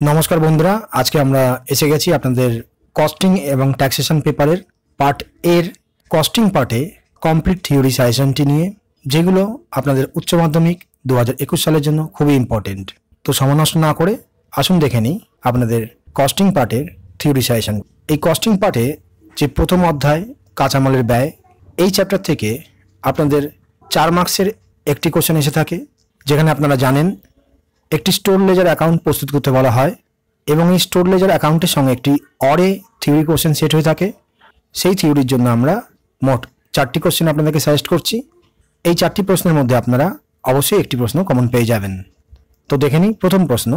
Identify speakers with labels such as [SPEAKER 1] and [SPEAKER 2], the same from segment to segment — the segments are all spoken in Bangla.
[SPEAKER 1] নমস্কার বন্ধুরা, আজকে আমরা এসে গেছি আপনাদের কস্টিং এবং ট্যাক্সেশন পেপারের পার্ট এর কস্টিং পার্টে কমপ্লিট থিওরি সাজেশনটি নিয়ে, যেগুলো আপনাদের উচ্চ মাধ্যমিক 2021 সালের জন্য খুবই ইম্পর্টেন্ট। তো সময় নষ্ট না করে আসুন দেখে নিই আপনাদের কস্টিং পার্টের থিওরি সাজেশন। এই কস্টিং পার্টে যে প্রথম অধ্যায় কাঁচামালের ব্যয়, এই চ্যাপ্টার থেকে আপনাদের 4 মার্কসের একটি কোশ্চেন এসে থাকে, যেখানে আপনারা জানেন একটি স্টোর লেজার অ্যাকাউন্ট প্রস্তুত করতে বলা হয় এবং এই স্টোর লেজার অ্যাকাউন্টের সঙ্গে একটি অরে থিওরি কোশ্চেন সেট হয়ে থাকে। সেই থিওরির জন্য আমরা মোট 4টি কোশ্চেন আপনাদেরকে সাজেস্ট করছি। এই 4টি প্রশ্নের মধ্যে আপনারা অবশ্যই একটি প্রশ্ন কমন পেয়ে যাবেন। তো দেখে নিই প্রথম প্রশ্ন,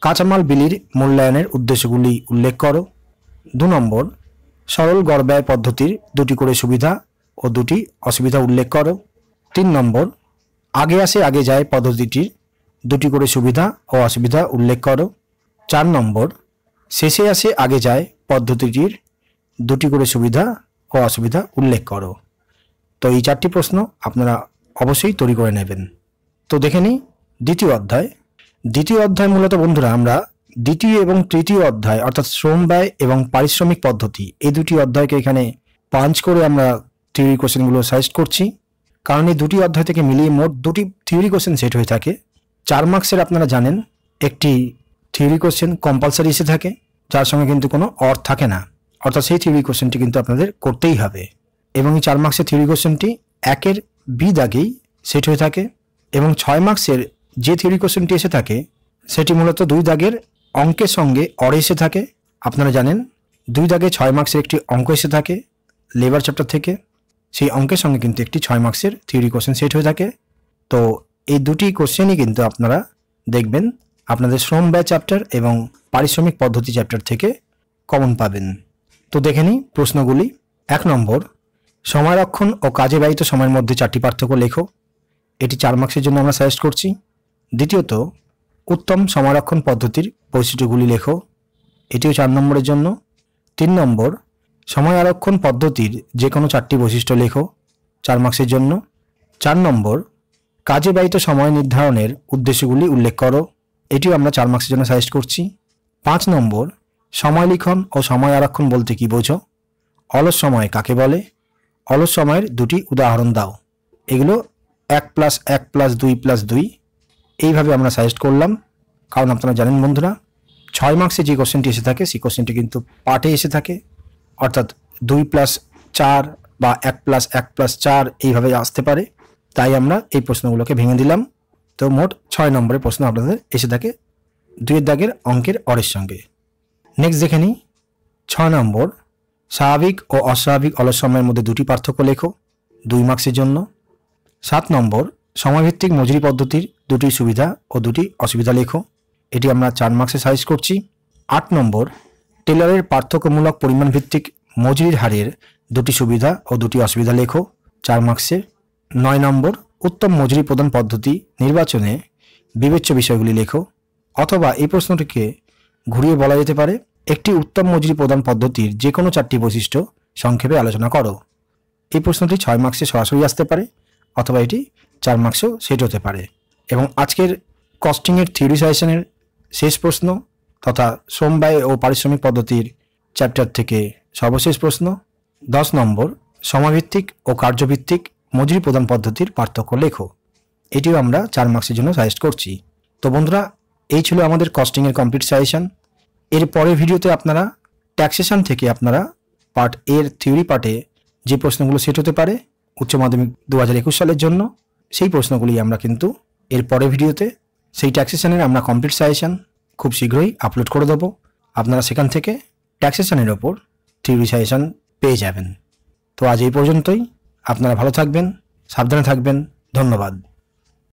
[SPEAKER 1] কাঁচামাল বিলির মূল্যায়নের উদ্দেশ্যগুলি উল্লেখ করো। 2 নম্বর, সরল গড় ব্যয় পদ্ধতির 2টি করে সুবিধা ও 2টি অসুবিধা উল্লেখ করো। 3 নম্বর, আগে আসে আগে যায় পদ্ধতিটির 2টি করে সুবিধা ও অসুবিধা উল্লেখ করো। 4 নম্বর, শেষে আসে আগে যায় পদ্ধতিটির 2টি করে সুবিধা ও অসুবিধা উল্লেখ করো। তো এই 4টি প্রশ্ন আপনারা অবশ্যই তৈরি করে নেবেন। তো দেখে নিই দ্বিতীয় অধ্যায়। দ্বিতীয় অধ্যায় মূলত বন্ধুরা আমরা দ্বিতীয় এবং তৃতীয় অধ্যায় অর্থাৎ শ্রম ব্যয় এবং পারিশ্রমিক পদ্ধতি, এই 2টি অধ্যায়কে এখানে পাঞ্চ করে আমরা থিওরি কোশ্চেনগুলো সাজেস্ট করছি, কারণ এই 2টি অধ্যায় থেকে মিলিয়ে মোট 2টি থিওরি কোশ্চেন সেট হয়ে থাকে। 4 মার্কসের আপনারা জানেন একটি থিওরি কোশ্চেন কম্পালসারি এসে থাকে, যার সঙ্গে কিন্তু কোনো অর থাকে না, অর্থাৎ সেই থিওরি কোশ্চেনটি কিন্তু আপনাদের করতেই হবে। এবং এই 4 মার্কসের থিওরি কোশ্চেনটি 1-এর বি দাগেই সেট হয়ে থাকে এবং 6 মার্কসের যে থিওরি কোশ্চেনটি এসে থাকে সেটি মূলত 2 দাগের অঙ্কের সঙ্গে অরে এসে থাকে। আপনারা জানেন 2 দাগে 6 মার্কসের একটি অঙ্ক এসে থাকে লেবার চ্যাপ্টার থেকে, সেই অঙ্কের সঙ্গে কিন্তু একটি 6 মার্কসের থিওরি কোশ্চেন সেট হয়ে থাকে। তো এই 2টি কোশ্চেনই কিন্তু আপনারা দেখবেন আপনাদের শ্রম ব্যয় চ্যাপ্টার এবং পারিশ্রমিক পদ্ধতি চ্যাপ্টার থেকে কমন পাবেন। তো দেখে নিই প্রশ্নগুলি। 1 নম্বর, সময়রক্ষণ ও কাজে ব্যয়িত সময়ের মধ্যে 4টি পার্থক্য লেখো। এটি 4 মার্কসের জন্য আমরা সাজেস্ট করছি। দ্বিতীয়ত, উত্তম সময়রক্ষণ পদ্ধতির বৈশিষ্ট্যগুলি লেখো। এটিও 4 নম্বরের জন্য। 3 নম্বর, সময় আরক্ষণ পদ্ধতির যে কোনো 4টি বৈশিষ্ট্য লেখো, 4 মার্কসের জন্য। 4 নম্বর, কাজে ব্যয়িত সময় নির্ধারণের উদ্দেশ্যগুলি উল্লেখ করো। এটিও আমরা 4 মার্কসের জন্য সাজেস্ট করছি। 5 নম্বর, সময় লিখন ও সময় আরক্ষণ বলতে কি বোঝো? অলস সময় কাকে বলে? অলস সময়ের 2টি উদাহরণ দাও। এগুলো 1+1+2+2 এইভাবে আমরা সাজেস্ট করলাম, কারণ আপনারা জানেন বন্ধুরা 6 মার্কসে যে কোশ্চেনটি এসে থাকে সেই কোশ্চেনটি কিন্তু পার্টে এসে থাকে, অর্থাৎ 2+4 বা 1+1+4 এইভাবে আসতে পারে। তাই আমরা এই প্রশ্নগুলোকে ভেঙে দিলাম। তো মোট 6 নম্বরের প্রশ্ন আপনাদের এসে থাকে 2 দাগের অঙ্কের অরের সঙ্গে। নেক্সট দেখে নিই 6 নম্বর, স্বাভাবিক ও অস্বাভাবিক অলস সময়ের মধ্যে 2টি পার্থক্য লেখো, 2 মার্কসের জন্য। 7 নম্বর, সময়ভিত্তিক মজুরি পদ্ধতির 2টি সুবিধা ও 2টি অসুবিধা লেখো। এটি আমরা 4 মার্কসে সাজেস্ট করছি। 8 নম্বর, টেলারের পার্থক্যমূলক পরিমাণ ভিত্তিক মজুরির হারের 2টি সুবিধা ও 2টি অসুবিধা লেখো, 4 মার্কসে। 9 নম্বর, উত্তম মজুরি প্রদান পদ্ধতি নির্বাচনে বিবেচ্য বিষয়গুলি লেখো, অথবা এই প্রশ্নটিকে ঘুরিয়ে বলা যেতে পারে একটি উত্তম মজুরি প্রদান পদ্ধতির যে কোনো 4টি বৈশিষ্ট্য সংক্ষেপে আলোচনা করো। এই প্রশ্নটি 6 মার্কসে সরাসরি আসতে পারে, অথবা এটি 4 মার্কসেও সেট হতে পারে। এবং আজকের কস্টিংয়ের থিওরি সাজেশনের শেষ প্রশ্ন তথা শ্রম ব্যয় ও পারিশ্রমিক পদ্ধতির চ্যাপ্টার থেকে সর্বশেষ প্রশ্ন। 10 নম্বর, সময়ভিত্তিক ও কার্যভিত্তিক মজুরি প্রদান পদ্ধতির পার্থক্য লেখো। এটিও আমরা 4 মার্কসের জন্য সাজেস্ট করছি। তো বন্ধুরা, এই ছিল আমাদের কস্টিংয়ের কমপ্লিট সাজেশন। এর পরের ভিডিওতে আপনারা ট্যাক্সেশন থেকে আপনারা পার্ট এর থিওরি পার্টে যে প্রশ্নগুলো সেট হতে পারে উচ্চ মাধ্যমিক 2021 সালের জন্য, সেই প্রশ্নগুলি আমরা কিন্তু এর পরের ভিডিওতে সেই ট্যাক্সেশনের আমরা কমপ্লিট সাজেশন খুব শীঘ্রই আপলোড করে দেবো। আপনারা সেখান থেকে ট্যাক্সেশনের ওপর থিওরি সাজেশন পেয়ে যাবেন। তো আজ এই পর্যন্তই। আপনারা ভালো থাকবেন, সাবধানে থাকবেন। ধন্যবাদ।